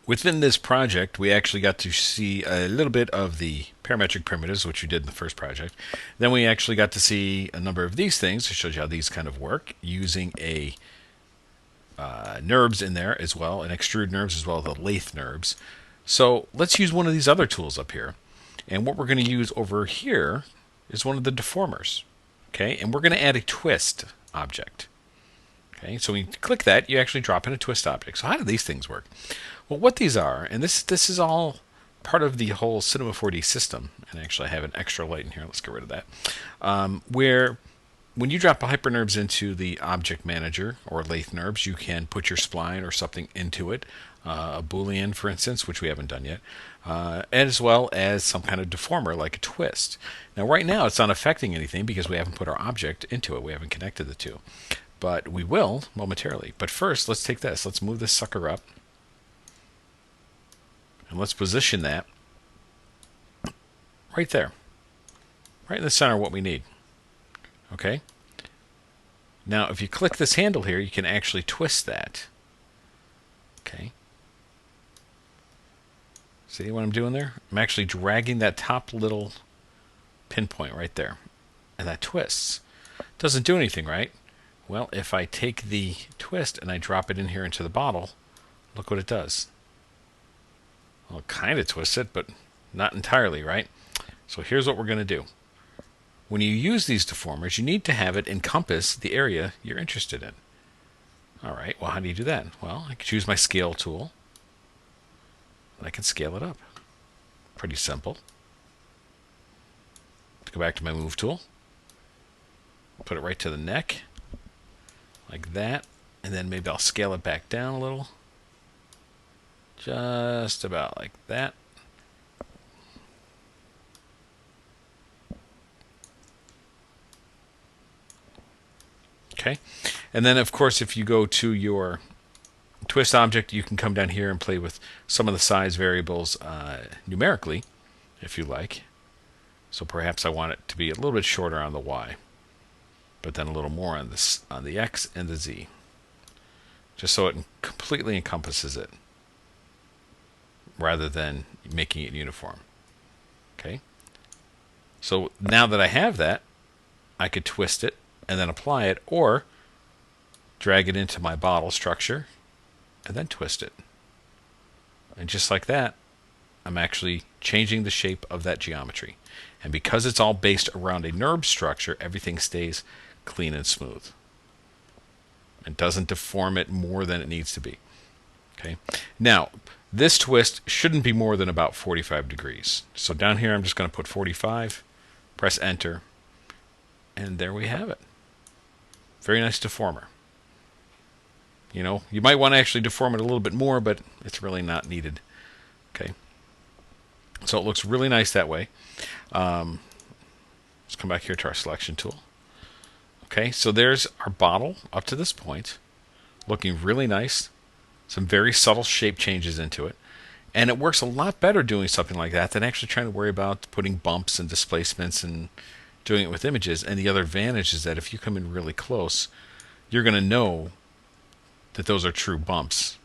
Within this project, we actually got to see a little bit of the parametric primitives, which we did in the first project. Then we actually got to see a number of these things. It shows you how these kind of work using a NURBS in there as well, an extrude NURBS as well as the lathe NURBS. So let's use one of these other tools up here. And what we're going to use over here is one of the deformers. Okay, and we're going to add a twist object. Okay, so when you click that, you actually drop in a twist object. So how do these things work? Well, what these are, and this is all part of the whole Cinema 4D system, and actually I have an extra light in here. Let's get rid of that. Where when you drop a HyperNURBS into the object manager or lathe NURBS, you can put your spline or something into it, a Boolean, for instance, which we haven't done yet, as well as some kind of deformer like a twist. Now, right now, it's not affecting anything because we haven't put our object into it. We haven't connected the two. But we will momentarily. But first, let's take this. Let's move this sucker up. And let's position that right there. Right in the center of what we need. Okay? Now, if you click this handle here, you can actually twist that. Okay? See what I'm doing there? I'm actually dragging that top little pinpoint right there. And that twists. Doesn't do anything, right? Well, if I take the twist and I drop it in here into the bottle, look what it does. Well, it kind of twists it, but not entirely, right? So here's what we're going to do. When you use these deformers, you need to have it encompass the area you're interested in. All right, well, how do you do that? Well, I can choose my scale tool, and I can scale it up. Pretty simple. Go back to my move tool, put it right to the neck, like that, and then maybe I'll scale it back down a little. Just about like that. Okay, and then of course if you go to your twist object, you can come down here and play with some of the size variables numerically, if you like. So perhaps I want it to be a little bit shorter on the Y, but then a little more on the X and the Z, just so it completely encompasses it, rather than making it uniform. Okay. So now that I have that, I could twist it and then apply it, or drag it into my bottle structure and then twist it. And just like that, I'm actually changing the shape of that geometry. And because it's all based around a NURB structure, everything stays clean and smooth. It doesn't deform it more than it needs to be. Okay. Now, this twist shouldn't be more than about 45 degrees. So down here, I'm just going to put 45, press enter, and there we have it. Very nice deformer. You know, you might want to actually deform it a little bit more, but it's really not needed. Okay. So it looks really nice that way. Let's come back here to our selection tool. Okay, so there's our bottle up to this point, looking really nice. Some very subtle shape changes into it. And it works a lot better doing something like that than actually trying to worry about putting bumps and displacements and doing it with images. And the other advantage is that if you come in really close, you're going to know that those are true bumps,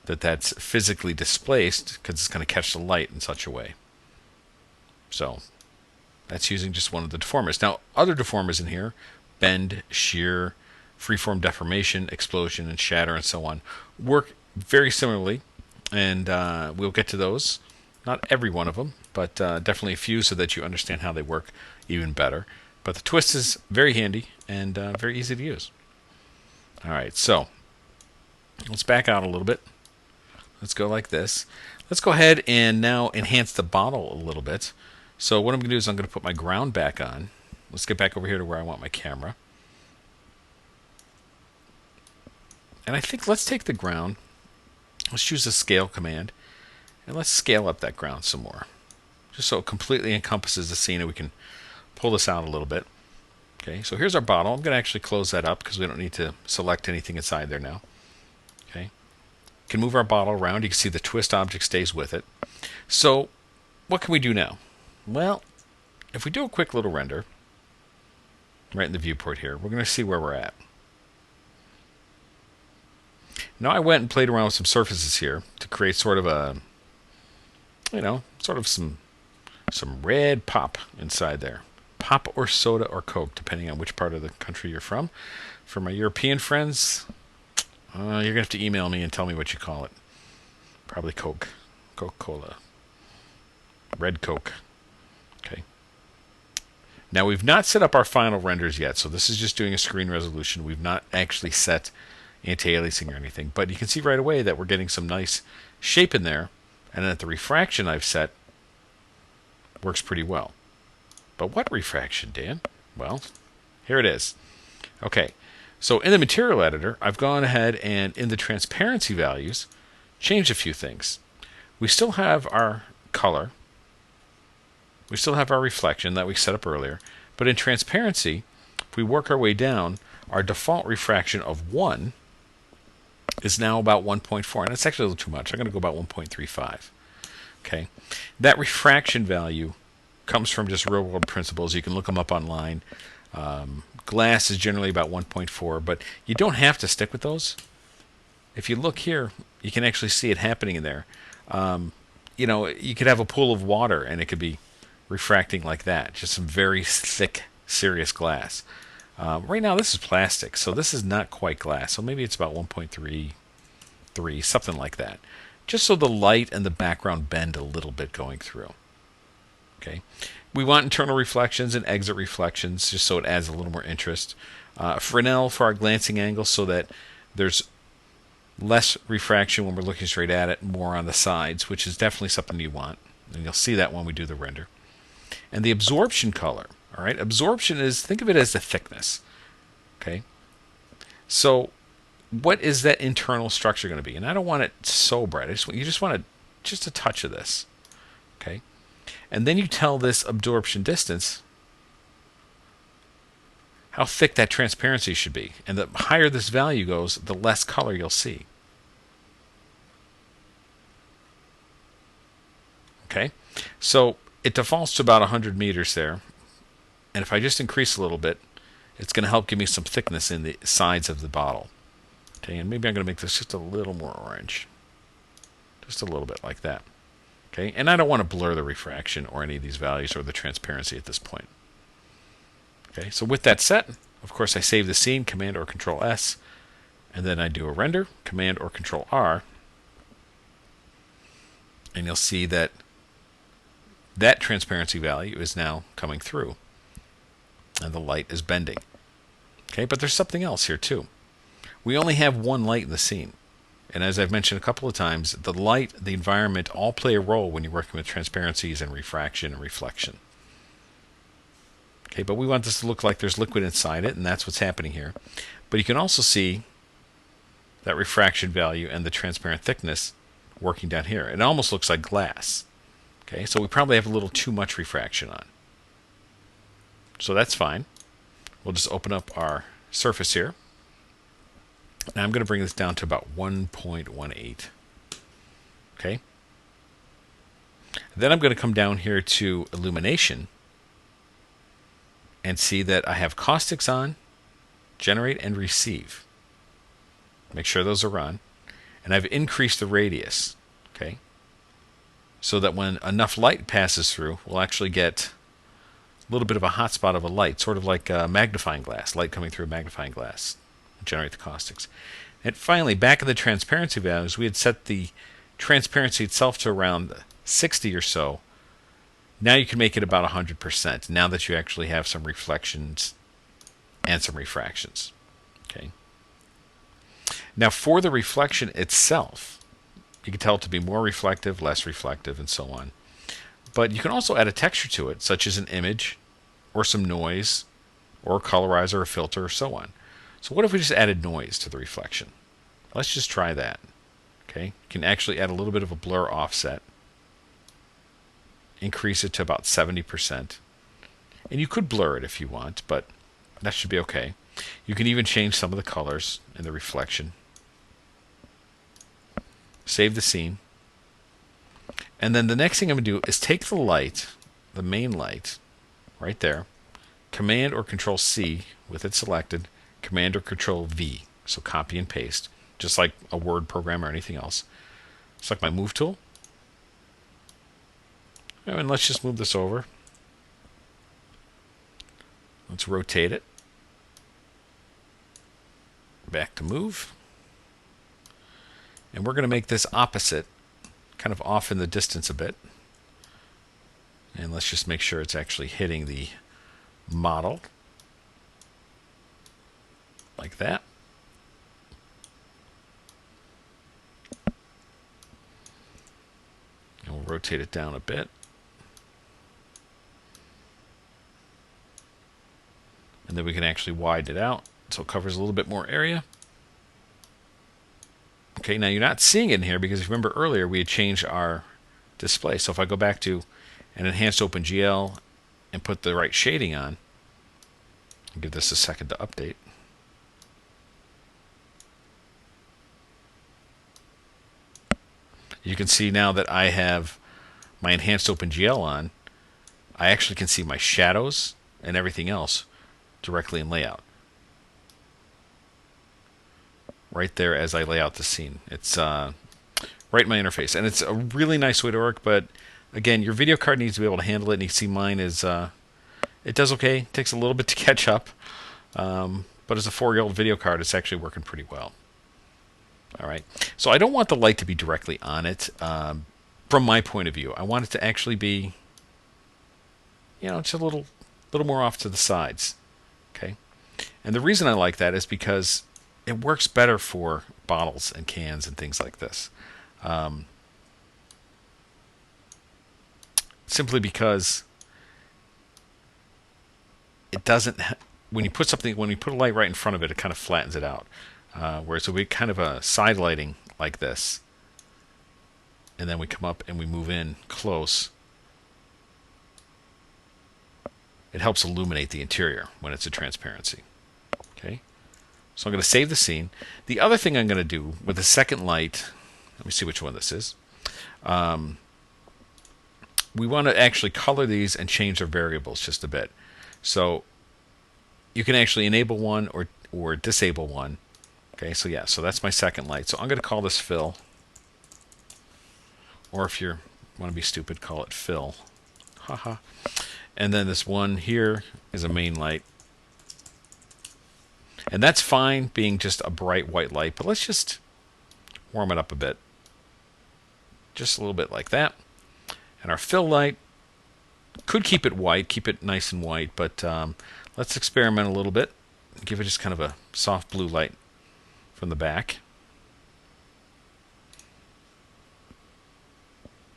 that that's physically displaced because it's going to catch the light in such a way. So that's using just one of the deformers. Now, other deformers in here, bend, shear, freeform deformation, explosion, and shatter, and so on, work very similarly, and we'll get to those. Not every one of them, but definitely a few so that you understand how they work even better. But the twist is very handy and very easy to use. All right, so let's back out a little bit. Let's go like this. Let's go ahead and now enhance the bottle a little bit. So what I'm going to do is I'm going to put my ground back on. Let's get back over here to where I want my camera. And I think let's take the ground. Let's choose the scale command. And let's scale up that ground some more. Just so it completely encompasses the scene and we can pull this out a little bit. Okay, so here's our bottle. I'm going to actually close that up because we don't need to select anything inside there now. Okay, we can move our bottle around. You can see the twist object stays with it. So what can we do now? Well, if we do a quick little render, right in the viewport here, we're going to see where we're at. Now I went and played around with some surfaces here to create sort of a, sort of some red pop inside there. Pop or soda or Coke, depending on which part of the country you're from. For my European friends, you're going to have to email me and tell me what you call it. Probably Coke. Coca-Cola. Red Coke. Okay. Now we've not set up our final renders yet, so this is just doing a screen resolution. We've not actually set anti-aliasing or anything, but you can see right away that we're getting some nice shape in there, and that the refraction I've set works pretty well. But what refraction, Dan? Well, here it is. Okay, so in the material editor, I've gone ahead and in the transparency values, changed a few things. We still have our color. We still have our reflection that we set up earlier. But in transparency, if we work our way down, our default refraction of 1 is now about 1.4. And that's actually a little too much. I'm going to go about 1.35. Okay, that refraction value comes from just real-world principles. You can look them up online. Glass is generally about 1.4, but you don't have to stick with those. If you look here, you can actually see it happening in there. You could have a pool of water, and it could be refracting like that. Just some very thick, serious glass. Right now, this is plastic, so this is not quite glass. So maybe it's about 1.33, something like that. Just so the light and the background bend a little bit going through. Okay, we want internal reflections and exit reflections, just so it adds a little more interest. Fresnel for our glancing angle, so that there's less refraction when we're looking straight at it, more on the sides, which is definitely something you want. And you'll see that when we do the render. And the absorption color. All right, absorption is, think of it as the thickness. Okay, so what is that internal structure going to be? And I don't want it so bright. You just want just a touch of this. Okay, and then you tell this absorption distance how thick that transparency should be. And the higher this value goes, the less color you'll see. Okay, so it defaults to about 100 meters there. And if I just increase a little bit, it's going to help give me some thickness in the sides of the bottle. Okay, and maybe I'm going to make this just a little more orange. Just a little bit like that. Okay, and I don't want to blur the refraction or any of these values or the transparency at this point. Okay, so with that set, of course I save the scene, Command or Control S, and then I do a render, Command or Control R, and you'll see that that transparency value is now coming through, and the light is bending. Okay, but there's something else here too. We only have one light in the scene. And as I've mentioned a couple of times, the light, the environment all play a role when you're working with transparencies and refraction and reflection. Okay, but we want this to look like there's liquid inside it, and that's what's happening here. But you can also see that refraction value and the transparent thickness working down here. It almost looks like glass. Okay, so we probably have a little too much refraction on. So that's fine. We'll just open up our surface here. Now I'm going to bring this down to about 1.18. Okay. Then I'm going to come down here to illumination and see that I have caustics on, generate and receive. Make sure those are on. And I've increased the radius. Okay. So that when enough light passes through, we'll actually get a little bit of a hot spot of a light, sort of like a magnifying glass, light coming through a magnifying glass. Generate the caustics. And finally, back in the transparency values, we had set the transparency itself to around 60 or so. Now you can make it about 100%, now that you actually have some reflections and some refractions. Okay. Now for the reflection itself, you can tell it to be more reflective, less reflective, and so on. But you can also add a texture to it, such as an image, or some noise, or a colorizer, or a filter, or so on. So what if we just added noise to the reflection? Let's just try that. Okay, you can actually add a little bit of a blur offset. Increase it to about 70%. And you could blur it if you want, but that should be okay. You can even change some of the colors in the reflection. Save the scene. And then the next thing I'm going to do is take the light, the main light, right there, Command or Control C with it selected, Command or Control V, so copy and paste, just like a Word program or anything else. Select my Move tool. And let's just move this over. Let's rotate it. Back to Move. And we're going to make this opposite, kind of off in the distance a bit. And let's just make sure it's actually hitting the model. Like that. And we'll rotate it down a bit. And then we can actually widen it out so it covers a little bit more area. Okay, now you're not seeing it in here because if you remember earlier we had changed our display. So if I go back to an enhanced OpenGL and put the right shading on, I'll give this a second to update. You can see now that I have my enhanced OpenGL on, I actually can see my shadows and everything else directly in layout. Right there as I lay out the scene. It's right in my interface. And it's a really nice way to work, but again, your video card needs to be able to handle it, and you see mine is, it does okay. It takes a little bit to catch up. But as a 4-year-old video card, it's actually working pretty well. All right. So I don't want the light to be directly on it. From my point of view, I want it to actually be, just a little more off to the sides. Okay. And the reason I like that is because it works better for bottles and cans and things like this. Simply because it doesn't, when you put a light right in front of it, it kind of flattens it out. Whereas it'll be kind of a side lighting like this. And then we come up and we move in close. It helps illuminate the interior when it's a transparency. Okay. So I'm going to save the scene. The other thing I'm going to do with the second light, let me see which one this is. We want to actually color these and change their variables just a bit. So you can actually enable one or disable one. Okay, so yeah, so that's my second light. So I'm going to call this fill. Or if you want to be stupid, call it fill. Haha. And then this one here is a main light. And that's fine being just a bright white light, but let's just warm it up a bit. Just a little bit like that. And our fill light, could keep it white, keep it nice and white, but let's experiment a little bit. Give it just kind of a soft blue light from the back.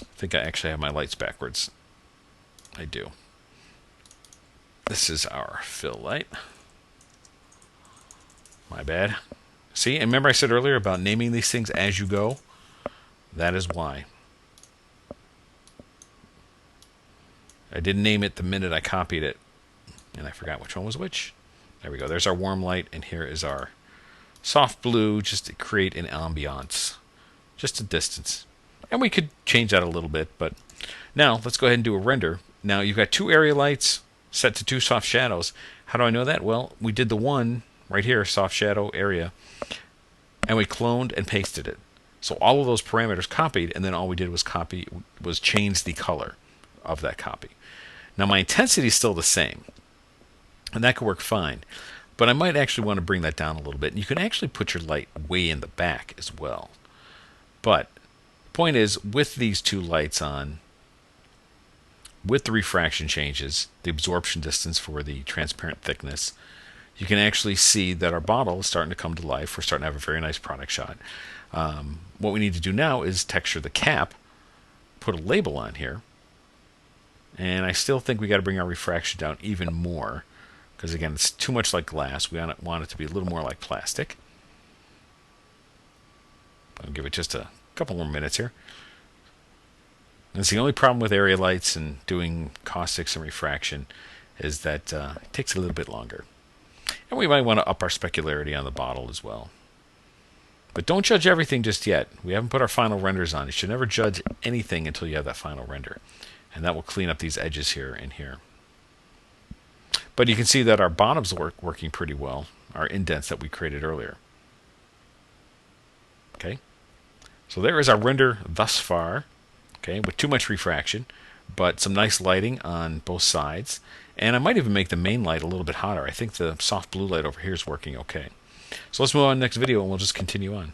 I think I actually have my lights backwards. I do. This is our fill light. My bad. See, and remember I said earlier about naming these things as you go? That is why. I didn't name it the minute I copied it, and I forgot which one was which. There we go. There's our warm light, and here is our soft blue, just to create an ambiance, just a distance. And we could change that a little bit, but now let's go ahead and do a render. Now you've got 2 area lights set to 2 soft shadows. How do I know that? Well, we did the one right here, soft shadow area, and we cloned and pasted it. So all of those parameters copied, and then all we did was change the color of that copy. Now my intensity is still the same, and that could work fine, but I might actually want to bring that down a little bit. And you can actually put your light way in the back as well. But the point is, with these 2 lights on, with the refraction changes, the absorption distance for the transparent thickness, you can actually see that our bottle is starting to come to life. We're starting to have a very nice product shot. What we need to do now is texture the cap, put a label on here, and I still think we got to bring our refraction down even more, because again, it's too much like glass. We want it to be a little more like plastic. I'll give it just a couple more minutes here. And it's the only problem with area lights and doing caustics and refraction is that it takes a little bit longer. And we might want to up our specularity on the bottle as well. But don't judge everything just yet. We haven't put our final renders on. You should never judge anything until you have that final render. And that will clean up these edges here and here. But you can see that our bottoms are working pretty well, our indents that we created earlier. Okay, so there is our render thus far. Okay, with too much refraction, but some nice lighting on both sides. And I might even make the main light a little bit hotter. I think the soft blue light over here is working okay. So let's move on to the next video and we'll just continue on.